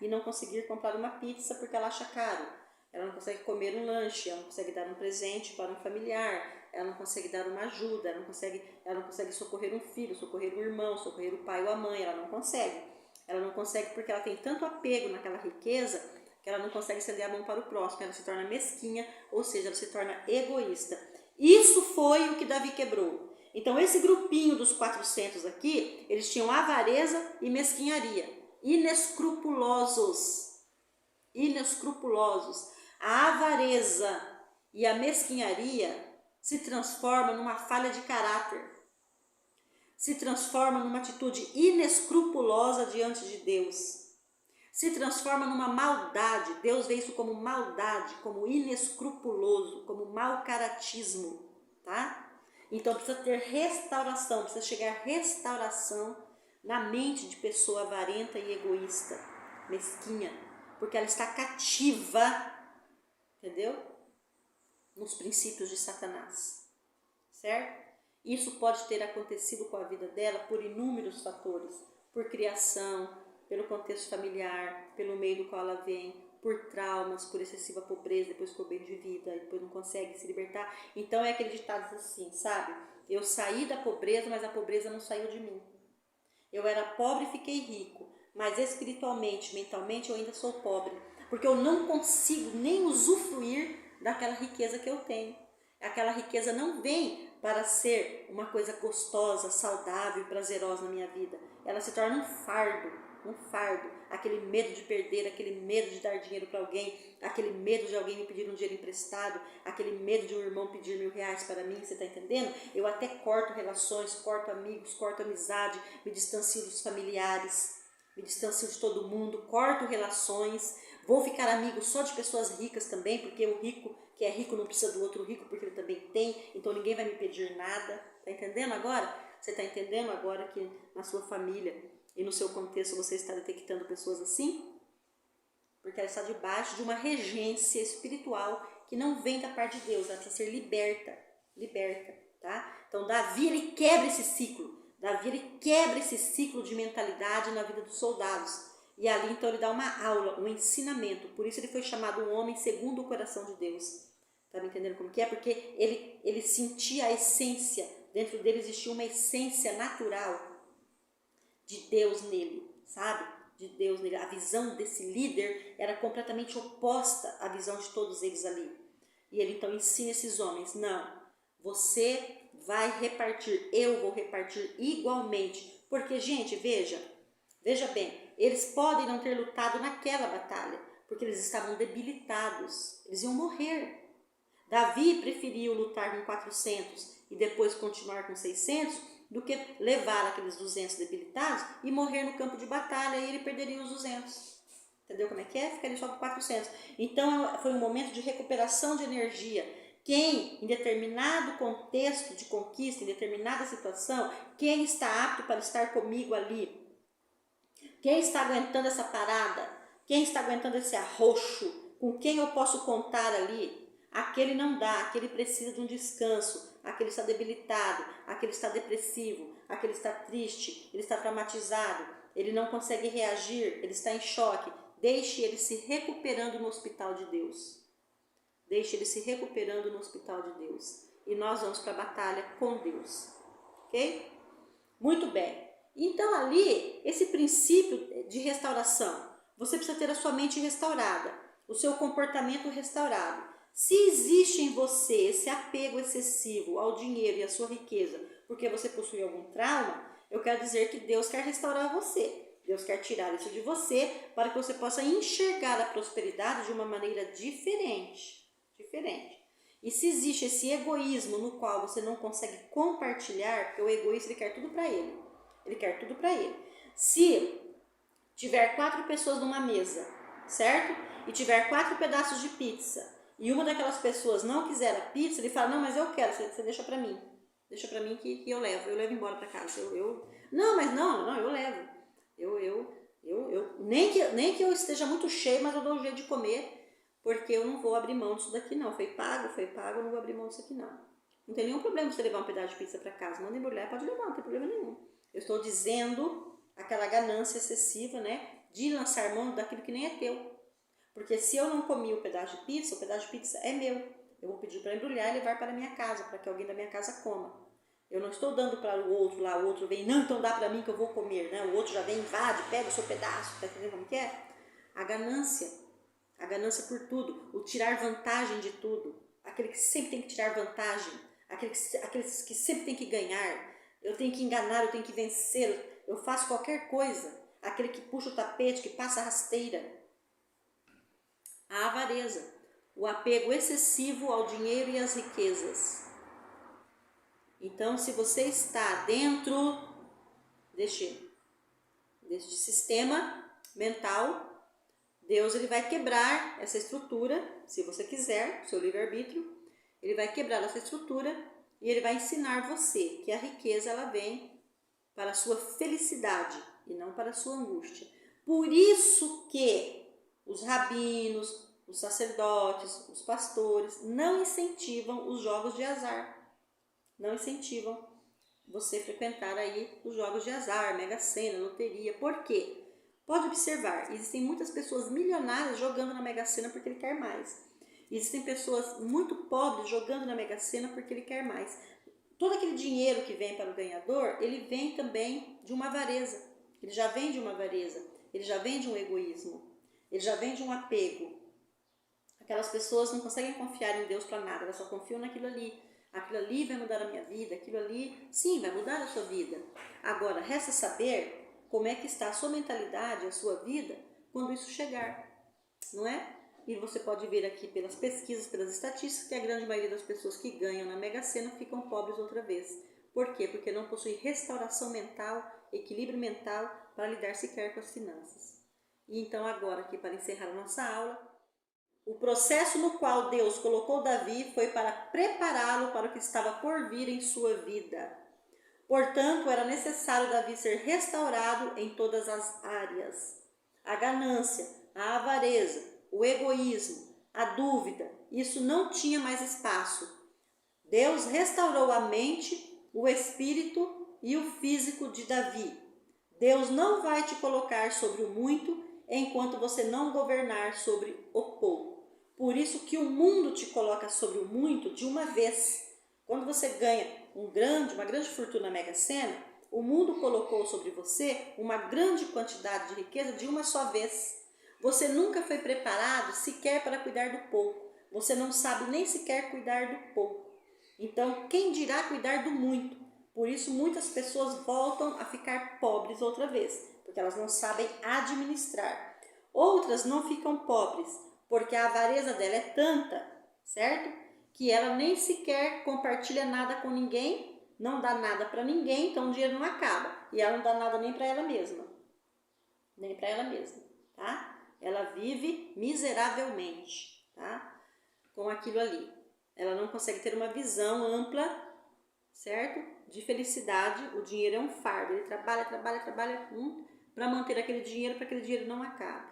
e não conseguir comprar uma pizza porque ela acha caro. Ela não consegue comer um lanche, ela não consegue dar um presente para um familiar, ela não consegue dar uma ajuda, ela não consegue socorrer um filho, socorrer um irmão, socorrer o pai ou a mãe, ela não consegue. Ela não consegue porque ela tem tanto apego naquela riqueza que ela não consegue estender a mão para o próximo, ela se torna mesquinha, ou seja, ela se torna egoísta. Isso foi o que Davi quebrou. Então esse grupinho dos 400 aqui, eles tinham avareza e mesquinharia, inescrupulosos. A avareza e a mesquinharia se transformam numa falha de caráter, se transforma numa atitude inescrupulosa diante de Deus, se transforma numa maldade. Deus vê isso como maldade, como inescrupuloso, como mau caratismo, tá? Então precisa ter restauração, precisa chegar restauração na mente de pessoa avarenta e egoísta, mesquinha, porque ela está cativa, entendeu? Nos princípios de Satanás, certo? Isso pode ter acontecido com a vida dela por inúmeros fatores, por criação, pelo contexto familiar, pelo meio do qual ela vem, por traumas, por excessiva pobreza, depois ficou bem de vida, depois não consegue se libertar. Então é aquele ditado assim, sabe? Eu saí da pobreza, mas a pobreza não saiu de mim. Eu era pobre e fiquei rico, mas espiritualmente, mentalmente eu ainda sou pobre, porque eu não consigo nem usufruir daquela riqueza que eu tenho. Aquela riqueza não vem para ser uma coisa gostosa, saudável e prazerosa na minha vida. Ela se torna um fardo, aquele medo de perder, aquele medo de dar dinheiro para alguém, aquele medo de alguém me pedir um dinheiro emprestado, aquele medo de um irmão pedir R$1.000 para mim, você está entendendo? Eu até corto relações, corto amigos, corto amizade, me distancio dos familiares, me distancio de todo mundo, corto relações, vou ficar amigo só de pessoas ricas também, porque o rico que é rico não precisa do outro rico, porque ele também tem, então ninguém vai me pedir nada. Tá entendendo agora? Você está entendendo agora que na sua família e no seu contexto você está detectando pessoas assim? Porque ela está debaixo de uma regência espiritual que não vem da parte de Deus, ela precisa ser liberta, tá? Então Davi, ele quebra esse ciclo. Davi, ele quebra esse ciclo de mentalidade na vida dos soldados. E ali, então, ele dá uma aula, um ensinamento. Por isso ele foi chamado um homem segundo o coração de Deus. Tá me entendendo como que é? Porque ele sentia a essência, dentro dele existia uma essência natural de Deus nele, sabe? De Deus nele. A visão desse líder era completamente oposta à visão de todos eles ali. E ele então ensina esses homens, não, você vai repartir, eu vou repartir igualmente. Porque, gente, veja bem, eles podem não ter lutado naquela batalha, porque eles estavam debilitados, eles iam morrer. Davi preferiu lutar com 400 e depois continuar com 600 do que levar aqueles 200 debilitados e morrer no campo de batalha e ele perderia os 200. Entendeu como é que é? Ficaria só com 400. Então foi um momento de recuperação de energia. Quem, em determinado contexto de conquista, em determinada situação, quem está apto para estar comigo ali? Quem está aguentando essa parada? Quem está aguentando esse arroxo? Com quem eu posso contar ali? Aquele não dá, aquele precisa de um descanso, aquele está debilitado, aquele está depressivo, aquele está triste, ele está traumatizado, ele não consegue reagir, ele está em choque. Deixe ele se recuperando no hospital de Deus. Deixe ele se recuperando no hospital de Deus. E nós vamos para a batalha com Deus. Ok? Muito bem. Então ali, esse princípio de restauração, você precisa ter a sua mente restaurada, o seu comportamento restaurado. Se existe em você esse apego excessivo ao dinheiro e à sua riqueza, porque você possui algum trauma, eu quero dizer que Deus quer restaurar você. Deus quer tirar isso de você para que você possa enxergar a prosperidade de uma maneira diferente. E se existe esse egoísmo no qual você não consegue compartilhar, porque o egoísta ele quer tudo para ele. Ele quer tudo para ele. Se tiver 4 pessoas numa mesa, certo? E tiver 4 pedaços de pizza, e uma daquelas pessoas não quiser a pizza, ele fala, não, mas eu quero, você deixa pra mim. Deixa pra mim que eu levo embora pra casa. Não, mas não, eu levo. Nem que eu esteja muito cheio, mas eu dou um jeito de comer, porque eu não vou abrir mão disso daqui não. Foi pago, eu não vou abrir mão disso aqui não. Não tem nenhum problema você levar um pedaço de pizza pra casa. Manda embrulhar, pode levar, não tem problema nenhum. Eu estou dizendo aquela ganância excessiva, né, de lançar mão daquilo que nem é teu. Porque se eu não comi o pedaço de pizza é meu. Eu vou pedir para embrulhar e levar para a minha casa, para que alguém da minha casa coma. Eu não estou dando para o outro lá, o outro vem, não, então dá para mim que eu vou comer, né? O outro já vem, invade, pega o seu pedaço, tá entendendo como que é? A ganância por tudo, o tirar vantagem de tudo, aquele que sempre tem que tirar vantagem, aqueles que sempre tem que ganhar, eu tenho que enganar, eu tenho que vencer, eu faço qualquer coisa, aquele que puxa o tapete, que passa a rasteira. A avareza, o apego excessivo ao dinheiro e às riquezas. Então, se você está dentro deste sistema mental, Deus ele vai quebrar essa estrutura, se você quiser, seu livre-arbítrio, ele vai quebrar essa estrutura e ele vai ensinar você que a riqueza ela vem para a sua felicidade e não para a sua angústia. Por isso que os rabinos, os sacerdotes, os pastores não incentivam os jogos de azar. Não incentivam você frequentar aí os jogos de azar, Mega Sena, loteria. Por quê? Pode observar, existem muitas pessoas milionárias jogando na Mega Sena porque ele quer mais. Existem pessoas muito pobres jogando na Mega Sena porque ele quer mais. Todo aquele dinheiro que vem para o ganhador, ele vem também de uma avareza. Ele já vem de uma avareza, ele já vem de um egoísmo, ele já vem de um apego. Aquelas pessoas não conseguem confiar em Deus para nada, elas só confiam naquilo ali. Aquilo ali vai mudar a minha vida, aquilo ali, sim, vai mudar a sua vida. Agora, resta saber como é que está a sua mentalidade, a sua vida, quando isso chegar, não é? E você pode ver aqui pelas pesquisas, pelas estatísticas, que a grande maioria das pessoas que ganham na Mega Sena ficam pobres outra vez. Por quê? Porque não possui restauração mental, equilíbrio mental para lidar sequer com as finanças. E então agora aqui para encerrar a nossa aula, o processo no qual Deus colocou Davi foi para prepará-lo para o que estava por vir em sua vida. Portanto, era necessário Davi ser restaurado em todas as áreas. A ganância, a avareza, o egoísmo, a dúvida, isso não tinha mais espaço. Deus restaurou a mente, o espírito e o físico de Davi. Deus não vai te colocar sobre o muito enquanto você não governar sobre o pouco. Por isso que o mundo te coloca sobre o muito de uma vez. Quando você ganha uma grande fortuna na Mega Sena, o mundo colocou sobre você uma grande quantidade de riqueza de uma só vez. Você nunca foi preparado sequer para cuidar do pouco. Você não sabe nem sequer cuidar do pouco. Então, quem dirá cuidar do muito? Por isso, muitas pessoas voltam a ficar pobres outra vez, porque elas não sabem administrar. Outras não ficam pobres, porque a avareza dela é tanta, certo? Que ela nem sequer compartilha nada com ninguém, não dá nada para ninguém, então o dinheiro não acaba. E ela não dá nada nem para ela mesma. Nem para ela mesma, tá? Ela vive miseravelmente, tá? Com aquilo ali. Ela não consegue ter uma visão ampla, certo? De felicidade. O dinheiro é um fardo. Ele trabalha para manter aquele dinheiro, para que aquele dinheiro não acabe.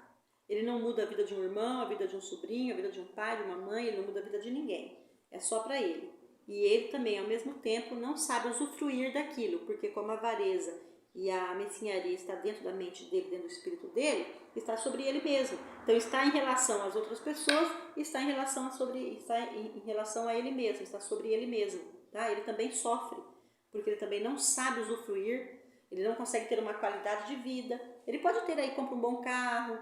Ele não muda a vida de um irmão, a vida de um sobrinho, a vida de um pai, de uma mãe, ele não muda a vida de ninguém. É só para ele. E ele também, ao mesmo tempo, não sabe usufruir daquilo, porque como a avareza e a mesquinharia está dentro da mente dele, dentro do espírito dele, está sobre ele mesmo. Então está em relação às outras pessoas, está em relação a ele mesmo, está sobre ele mesmo. Tá? Ele também sofre, porque ele também não sabe usufruir, ele não consegue ter uma qualidade de vida. Ele pode ter aí, compra um bom carro,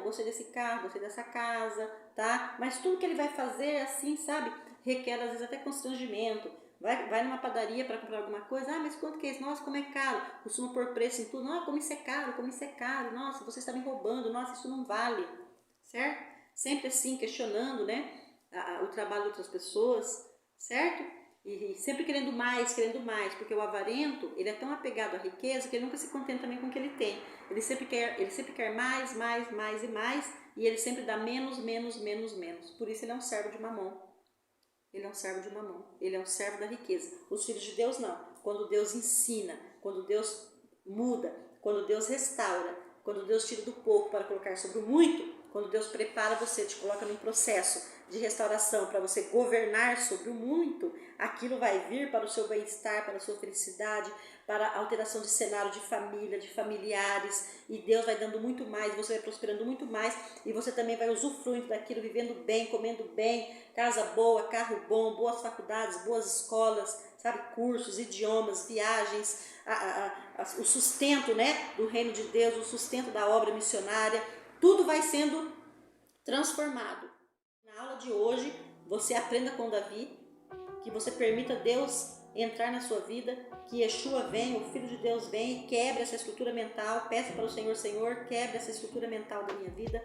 gostei desse carro, gostei dessa casa, tá? Mas tudo que ele vai fazer assim, sabe, requer às vezes até constrangimento. Vai numa padaria para comprar alguma coisa, mas quanto que é isso? Nossa, como é caro. Costuma pôr preço em tudo. Nossa, como isso é caro. Nossa, você está me roubando. Nossa, isso não vale. Certo? Sempre assim, questionando, né? O trabalho de outras pessoas, certo? E sempre querendo mais, porque o avarento, ele é tão apegado à riqueza que ele nunca se contenta também com o que ele tem. Ele sempre quer mais, e ele sempre dá menos. Por isso ele é um servo de Mamon. Ele é um servo de Mamon, ele é um servo da riqueza. Os filhos de Deus não. Quando Deus ensina, quando Deus muda, quando Deus restaura, quando Deus tira do pouco para colocar sobre o muito, quando Deus prepara você, te coloca num processo de restauração para você governar sobre o muito, aquilo vai vir para o seu bem-estar, para a sua felicidade, para a alteração de cenário de família, de familiares, e Deus vai dando muito mais, você vai prosperando muito mais, e você também vai usufruindo daquilo, vivendo bem, comendo bem, casa boa, carro bom, boas faculdades, boas escolas, sabe, cursos, idiomas, viagens, o sustento, né, do reino de Deus, o sustento da obra missionária, tudo vai sendo transformado. Na aula de hoje, você aprenda com Davi, que você permita Deus entrar na sua vida, que Yeshua venha, o Filho de Deus venha e quebre essa estrutura mental, peça para o Senhor, Senhor, quebre essa estrutura mental da minha vida,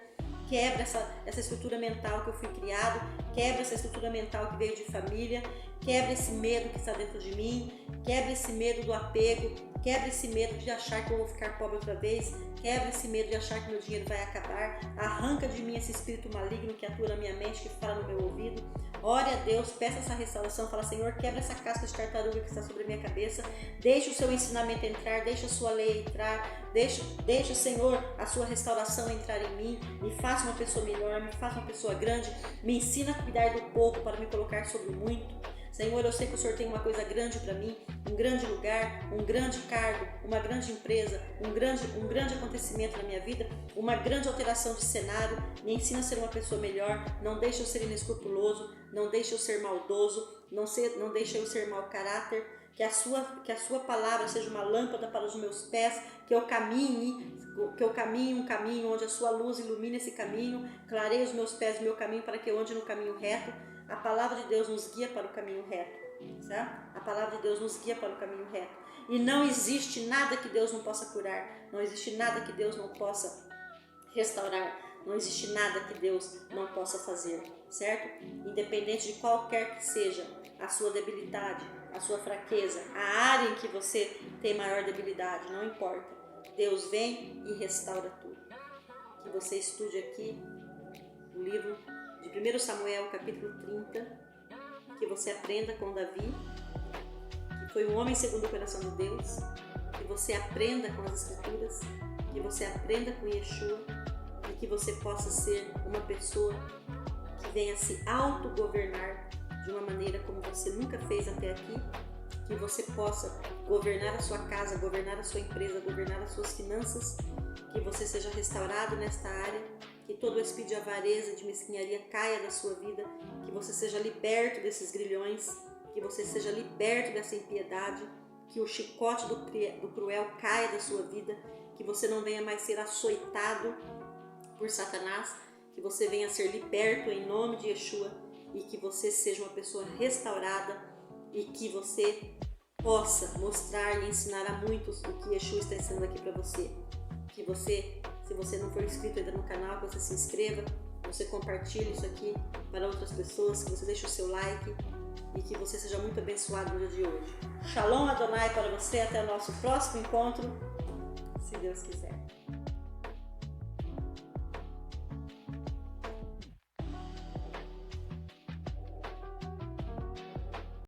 quebra essa estrutura mental que eu fui criado, quebra essa estrutura mental que veio de família, quebra esse medo que está dentro de mim, quebra esse medo do apego, quebra esse medo de achar que eu vou ficar pobre outra vez, quebra esse medo de achar que meu dinheiro vai acabar, arranca de mim esse espírito maligno que atua na minha mente, que fala no meu ouvido. Ore a Deus, peça essa restauração, fala, Senhor, quebra essa casca de tartaruga que está sobre a minha cabeça, deixa o seu ensinamento entrar, deixa a sua lei entrar, deixa, Senhor, a sua restauração entrar em mim, me faça uma pessoa melhor, me faça uma pessoa grande, me ensina a cuidar do pouco para me colocar sobre o muito. Senhor, eu sei que o Senhor tem uma coisa grande para mim, um grande lugar, um grande cargo, uma grande empresa, um grande acontecimento na minha vida, uma grande alteração de cenário. Me ensina a ser uma pessoa melhor, não deixe eu ser inescrupuloso, não deixe eu ser maldoso, não deixe eu ser mau caráter, que a sua palavra seja uma lâmpada para os meus pés, que eu caminhe um caminho onde a sua luz ilumine esse caminho, clareie os meus pés e meu caminho para que eu ande no caminho reto. A palavra de Deus nos guia para o caminho reto, certo? A palavra de Deus nos guia para o caminho reto. E não existe nada que Deus não possa curar, não existe nada que Deus não possa restaurar, não existe nada que Deus não possa fazer, certo? Independente de qualquer que seja a sua debilidade, a sua fraqueza, a área em que você tem maior debilidade, não importa. Deus vem e restaura tudo. Que você estude aqui o livro de 1 Samuel, capítulo 30, que você aprenda com Davi, que foi um homem segundo o coração de Deus, que você aprenda com as Escrituras, que você aprenda com Yeshua e que você possa ser uma pessoa que venha se autogovernar de uma maneira como você nunca fez até aqui, que você possa governar a sua casa, governar a sua empresa, governar as suas finanças, que você seja restaurado nesta área, que todo o espírito de avareza, de mesquinharia caia da sua vida, que você seja liberto desses grilhões, que você seja liberto dessa impiedade, que o chicote do cruel caia da sua vida, que você não venha mais ser açoitado por Satanás, que você venha ser liberto em nome de Yeshua e que você seja uma pessoa restaurada e que você possa mostrar e ensinar a muitos o que Yeshua está ensinando aqui para você. Que você, se você não for inscrito ainda no canal, que você se inscreva, você compartilhe isso aqui para outras pessoas, que você deixe o seu like e que você seja muito abençoado no dia de hoje. Shalom Adonai para você, até o nosso próximo encontro, se Deus quiser.